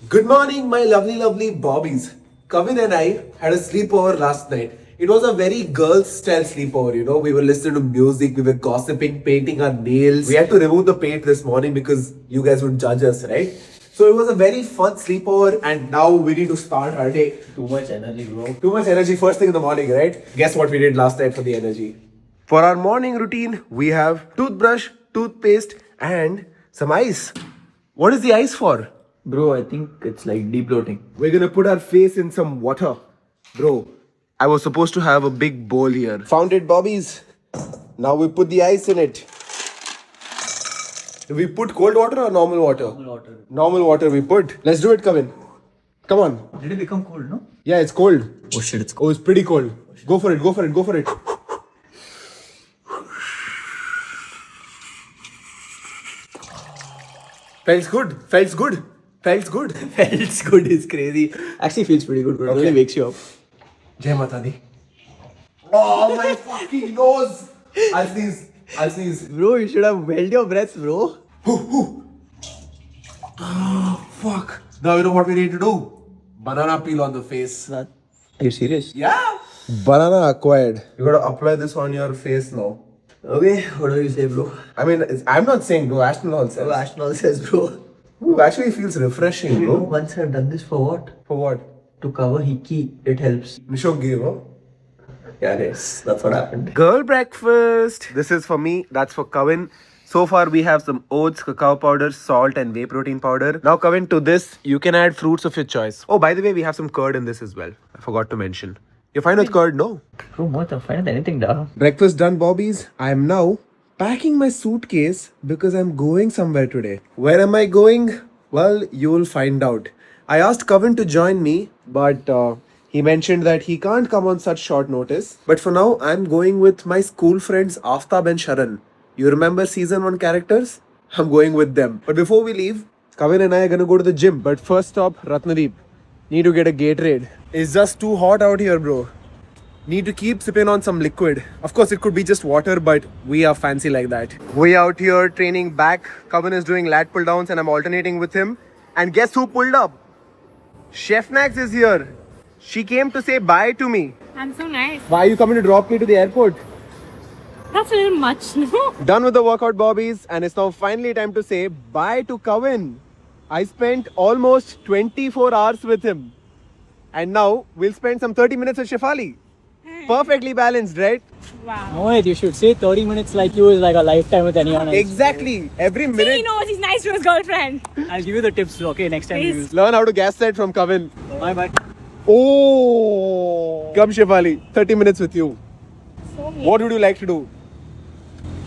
Good morning, my lovely bobbies. Kavin and I had a sleepover last night. It was a very girls' style sleepover, you know. We were listening to music, we were gossiping, painting our nails. We had to remove the paint this morning because you guys would judge us, right? So it was a very fun sleepover, and now we need to start our day. Too much energy, bro. Too much energy first thing in the morning, right? Guess what we did last night for the energy? For our morning routine, we have toothbrush, toothpaste, and some ice. What is the ice for? Bro, I think it's like de-bloating. We're gonna put our face in some water. Bro, I was supposed to have a big bowl here. Found it, Bobbies. Now we put the ice in it. Do we put cold water or normal water? Normal water. Normal water we put. Let's do it, Kavin. Come on. Did it become cold, no? Yeah, it's cold. Oh shit, it's cold. Oh, it's pretty cold. Go for it, go for it, go for it. Feels good. Feels good. Feels good. Feels good is crazy. Actually feels pretty good, bro. It really wakes you up. Jai Mata Di. Oh, my fucking nose. I'll sneeze. I'll sneeze. Bro, you should have held your breath, bro. Fuck. Now you know what we need to do? Banana peel on the face. Are you serious? Yeah. Banana acquired. You gotta apply this on your face now. Okay, what do you say, bro? I mean, I'm not saying bro. Ashton all says. Bro, Ashton says, bro. Ooh, actually feels refreshing, You know, bro. once I've done this for what? For what? To cover hickey, it helps. Nishok gave, huh? Yeah, guys, that's what happened. Girl breakfast. This is for me. That's for Kavin. So far we have some oats, cacao powder, salt and whey protein powder. Now Kavin, to this you can add fruits of your choice. Oh, by the way, we have some curd in this as well. I forgot to mention. You're fine with curd, no? Bro, what the fine with anything, da? Breakfast done, Bobbies. I am now packing my suitcase because I'm going somewhere today. Where am I going? Well, you'll find out. I asked Kavin to join me, but he mentioned that he can't come on such short notice. But for now, I'm going with my school friends Aftab and Sharan. You remember season 1 characters? I'm going with them. But before we leave, Kavin and I are gonna go to the gym. But first stop, Ratnadeep. Need to get a Gatorade. It's just too hot out here, bro. Need to keep sipping on some liquid. Of course, it could be just water, but we are fancy like that. We out here training back. Kavin is doing lat pull downs and I'm alternating with him. And guess who pulled up? Chef Nax is here. She came to say bye to me. I'm so nice. Why are you coming to drop me to the airport? That's a little much, no? Done with the workout, Bobbies, and it's now finally time to say bye to Kavin. I spent almost 24 hours with him. And now we'll spend some 30 minutes with Shefali. Perfectly balanced, right? Wow. No, wait, you should say 30 minutes like you is like a lifetime with anyone else. Exactly. Every He minute. knows he's nice to his girlfriend. I'll give you the tips, okay, next time you Please. use. Learn how to gas set from Kavin. Bye bye. Oh. Come, Shefali. 30 minutes with you. So mean. What would you like to do?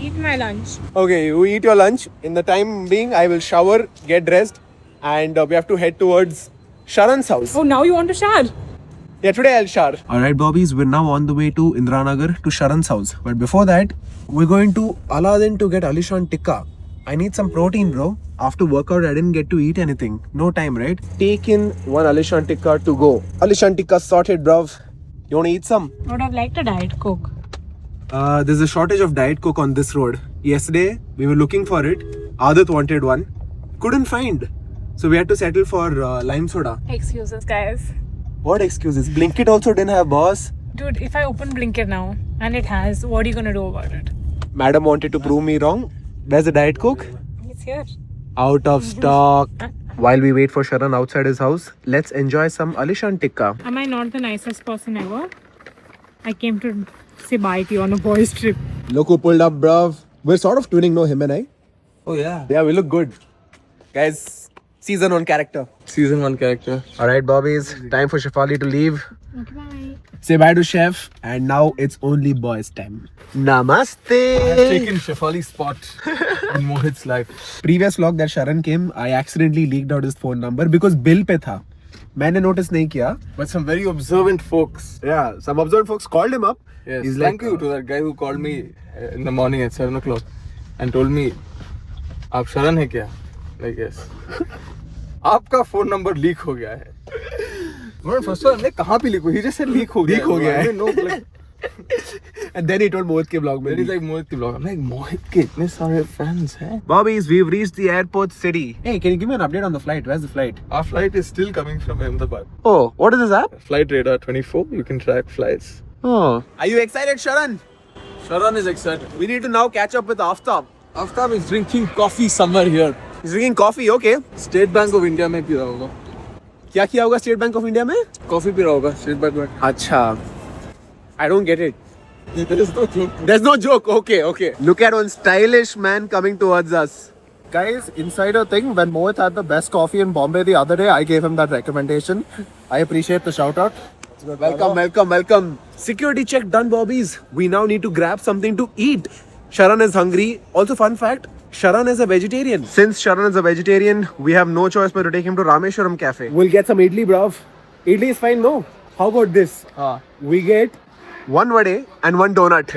Eat my lunch. Okay, you eat your lunch. In the time being, I will shower, get dressed, and we have to head towards Sharan's house. Oh, now you want to shower? Yeah, today I'll shower. Alright, Bobbies, we're now on the way to Indranagar to Sharan's house. But before that, we're going to Aladdin to get Alishan Tikka. I need some protein, bro. After workout, I didn't get to eat anything. No time, right? Take in one Alishan Tikka to go. Alishan Tikka sorted, bruv. You wanna eat some? I would have liked a Diet Coke. There's a shortage of Diet Coke on this road. Yesterday, we were looking for it. Adat wanted one. Couldn't find. So we had to settle for lime soda. Excuses, guys. What excuses? Blinkit also didn't have, boss. Dude, if I open Blinkit now and it has, what are you gonna do about it? Madam wanted to prove me wrong. Where's the Diet Coke? It's here. Out of stock. While we wait for Sharan outside his house, let's enjoy some Alishan Tikka. Am I not the nicest person ever? I came to say bye to you on a boys' trip. Look who pulled up, bruv. We're sort of twinning, no, him and I. Oh yeah. Yeah, we look good. Guys, season 1 character. Season 1 character. Alright, Bobbies. Time for Shefali to leave. Okay, bye. Say bye to Chef. And now it's only boys' time. Namaste. Taken Shefali's spot in Mohit's life. Previous vlog that Sharan came, I accidentally leaked out his phone number because bill पे था. मैंने notice नहीं किया. But some very observant folks. Yeah, some observant folks called him up. Yes. He's Thank like, you to that guy who called me in the morning at 7 o'clock and told me, आप शरण है क्या? Like yes. आपका phone number leak हो गया है. First of all, मैं कहाँ पे leak हो? He just said leak हो गया है. Leak हो गया है. I didn't know, like, And then he told Mohit ke vlog Then mein. he's like Mohit ki vlog. I'm like Mohit ke itne sare fans hai. Bobbies, we've reached the airport city. Hey, can you give me an update on the flight? Where's the flight? Our flight is still coming from Ahmedabad. Oh, what is this app? Flight Radar 24. You can track flights. Oh. Are you excited, Sharan? Sharan is excited. We need to now catch up with Aftab. Aftab is drinking coffee somewhere here. He's drinking coffee, okay. State Bank of India में P रहा होगा. क्या किया होगा State Bank of India में? Coffee P रहा होगा State Bank में. अच्छा. I don't get it. There is no joke. There's no joke. Okay. Look at one stylish man coming towards us. Guys, insider thing, when Mohit had the best coffee in Bombay the other day, I gave him that recommendation. I appreciate the shout out. Welcome. Security check done, Bobbies. We now need to grab something to eat. Sharan is hungry. Also, fun fact, Sharan is a vegetarian. Since Sharan is a vegetarian, we have no choice but to take him to Rameshwaram Cafe. We'll get some idli, bruv. Idli is fine, no? How about this? We get one vade and one donut.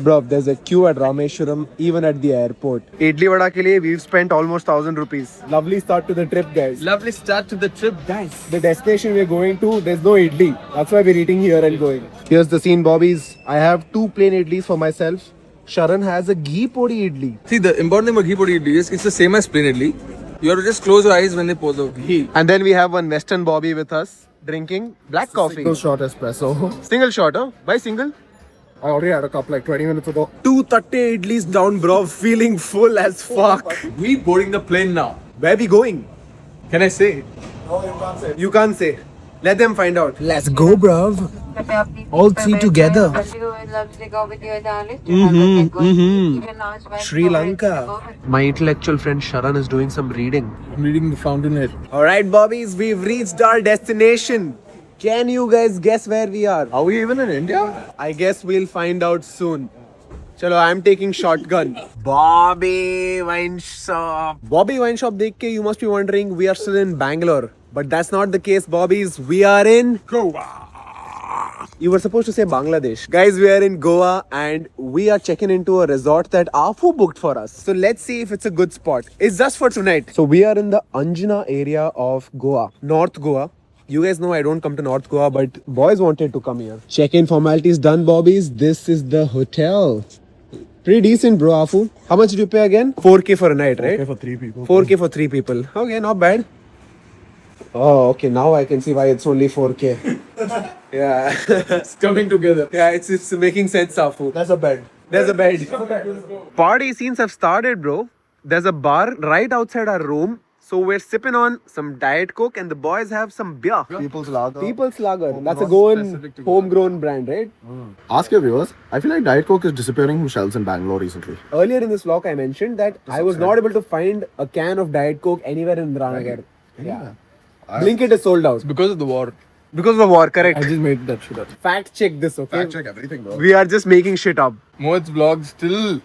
Bro, there's a queue at Rameshwaram, even at the airport. Idli vada ke liye, we've spent almost 1,000 rupees. Lovely start to the trip, guys. Lovely start to the trip, guys. The destination we're going to, there's no idli. That's why we're eating here and going. Here's the scene, Bobbies. I have 2 plain idlis for myself. Sharan has a ghee podi idli. See, the important thing about ghee podi idli is it's the same as plain idli. You have to just close your eyes when they pour the ghee. And then we have one Western Bobby with us, drinking black coffee. Single shot espresso. Single shot, huh? Why single? I already had a cup like 20 minutes ago. 230 idlis down, bro. Feeling full as fuck. We boarding the plane now. Where we going? Can I say it? You can't say. Let them find out. Let's go, bruv. All 3 together. Sri Lanka. My intellectual friend Sharan is doing some reading. I'm reading the Fountainhead. Alright, Bobbies, we've reached our destination. Can you guys guess where we are? Are we even in India? I guess we'll find out soon. Chalo, I'm taking shotgun. Bobby Wine Shop. Bobby Wine Shop dekh ke you must be wondering we are still in Bangalore. But that's not the case, Bobbies. We are in Goa. You were supposed to say Bangladesh. Guys, we are in Goa and we are checking into a resort that Afu booked for us. So let's see if it's a good spot. It's just for tonight. So we are in the Anjuna area of Goa, North Goa. You guys know I don't come to North Goa, but boys wanted to come here. Check-in formalities done, Bobbies. This is the hotel. Pretty decent, bro, Afu. How much did you pay again? 4K for a night, right? 4K for 3 people. 4K for 3 people. Okay, not bad. Oh, okay. Now I can see why it's only 4K. Yeah. It's coming together. Yeah, it's making sense, Afu. There's a bed. There's a bed. Party scenes have started, bro. There's a bar right outside our room. So we're sipping on some Diet Coke and the boys have some beer. People's Lager. People's Lager. That's a Goan homegrown brand, right? Ask your viewers. I feel like Diet Coke is disappearing from shelves in Bangalore recently. Earlier in this vlog, I mentioned that I was not able to find a can of Diet Coke anywhere in Ranagar. Yeah. Blinkit is sold out. Because of the war. Because of the war, correct. I just made that shit up. Fact check this, okay? Fact check everything, bro. We are just making shit up. Mohit's vlog still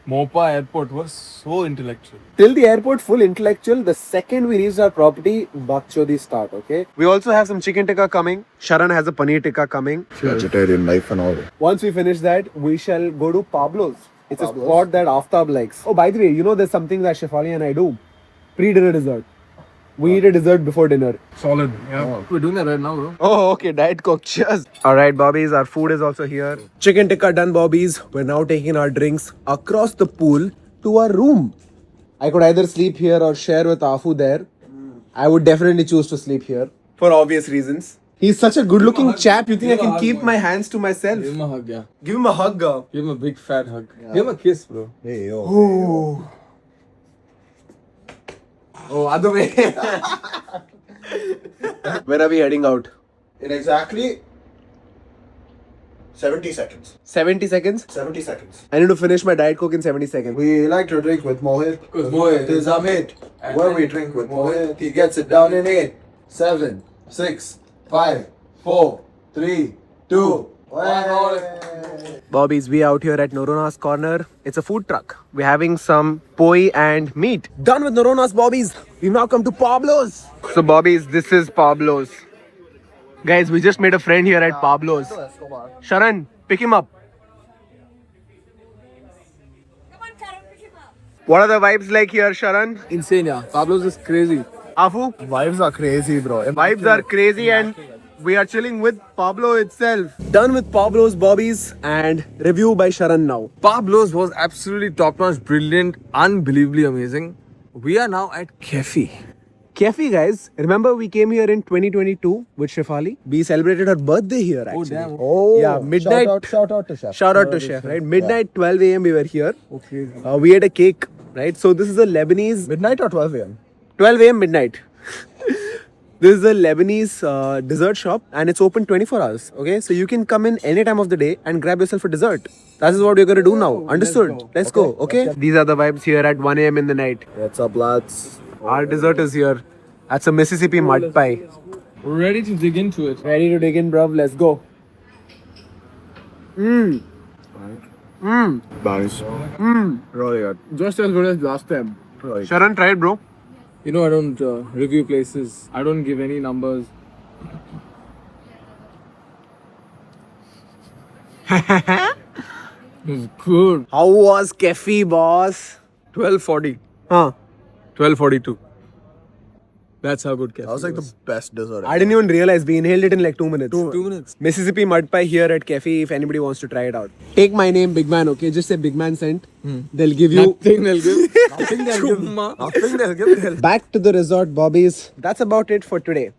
Mopa airport was so intellectual. Till the airport, full intellectual. The second we reached our property, Bakchodi start, okay? We also have some chicken tikka coming. Sharan has a paneer tikka coming. Vegetarian life and all. Once we finish that, we shall go to Pablo's. It's a spot that Aftab likes. Oh, by the way, you know there's something that Shefali and I do. Pre-dinner dessert. We eat a dessert before dinner. Solid. Yeah. We're doing that right now, bro. Oh, okay. Diet Coke. Cheers. Alright, Bobbies. Our food is also here. Chicken tikka done, Bobbies. We're now taking our drinks across the pool to our room. I could either sleep here or share with Afu there. I would definitely choose to sleep here. For obvious reasons. He's such a good looking chap. You think I can keep my hands to myself? Give him a hug, yeah. Give him a hug, girl. Give him a big fat hug. Give him a kiss, bro. Hey, yo. Oh. Oh, other way. When are we heading out? In exactly 70 seconds. 70 seconds? 70 seconds. I need to finish my Diet Coke in 70 seconds. We like to drink with Mohit. Because Mohit is our mate. When we drink with Mohit, he gets it down in 8, 7, 6, 5, 4, 3, 2, 1. Bobbies, we out here at Norona's Corner. It's a food truck. We're having some poi and meat. Done with Norona's, Bobbies. We've now come to Pablo's. So, Bobbies, this is Pablo's. Guys, we just made a friend here at Pablo's. Sharan, pick him up. What are the vibes like here, Sharan? Insane, yeah. Pablo's is crazy. Afu? Vibes are crazy, bro. Vibes are crazy and We are chilling with Pablo itself. Done with Pablo's, Bobby's, and review by Sharan now. Pablo's was absolutely top notch, brilliant, unbelievably amazing. We are now at Kefi. Kefi, guys. Remember we came here in 2022 with Shefali. We celebrated her birthday here actually. damn. Oh, Yeah, midnight. Shout out to Chef. Shout out to Chef, right? Midnight, 12 a.m. we were here. Okay. We had a cake, right? So this is a Lebanese. Midnight or 12 a.m.? 12 a.m. midnight. This is a Lebanese dessert shop and it's open 24 hours. Okay, so you can come in any time of the day and grab yourself a dessert. That is what we're gonna do now. Understood? Let's go. Okay. These are the vibes here at 1 a.m. in the night. What's up, lads? Our dessert is here. That's a Mississippi mud pie. We're ready to dig into it. Ready to dig in, bruv. Let's go. Nice. Really good. Just as good as last time. Really good. Sharan, try it, bro. You know, I don't review places. I don't give any numbers. It's good. How was Kefi, boss? 12:40. Huh. 12:42. That's how good Kefi That was like the best dessert. I didn't even realize we inhaled it in like 2 minutes. 2 minutes. Mississippi mud pie here at Kefi if anybody wants to try it out. Take my name, Big Man, okay? Just say Big Man sent. They'll give you. Nothing they'll give. Nothing they'll give. Chumma. Nothing they'll give. Back to the resort, Bobbies. That's about it for today.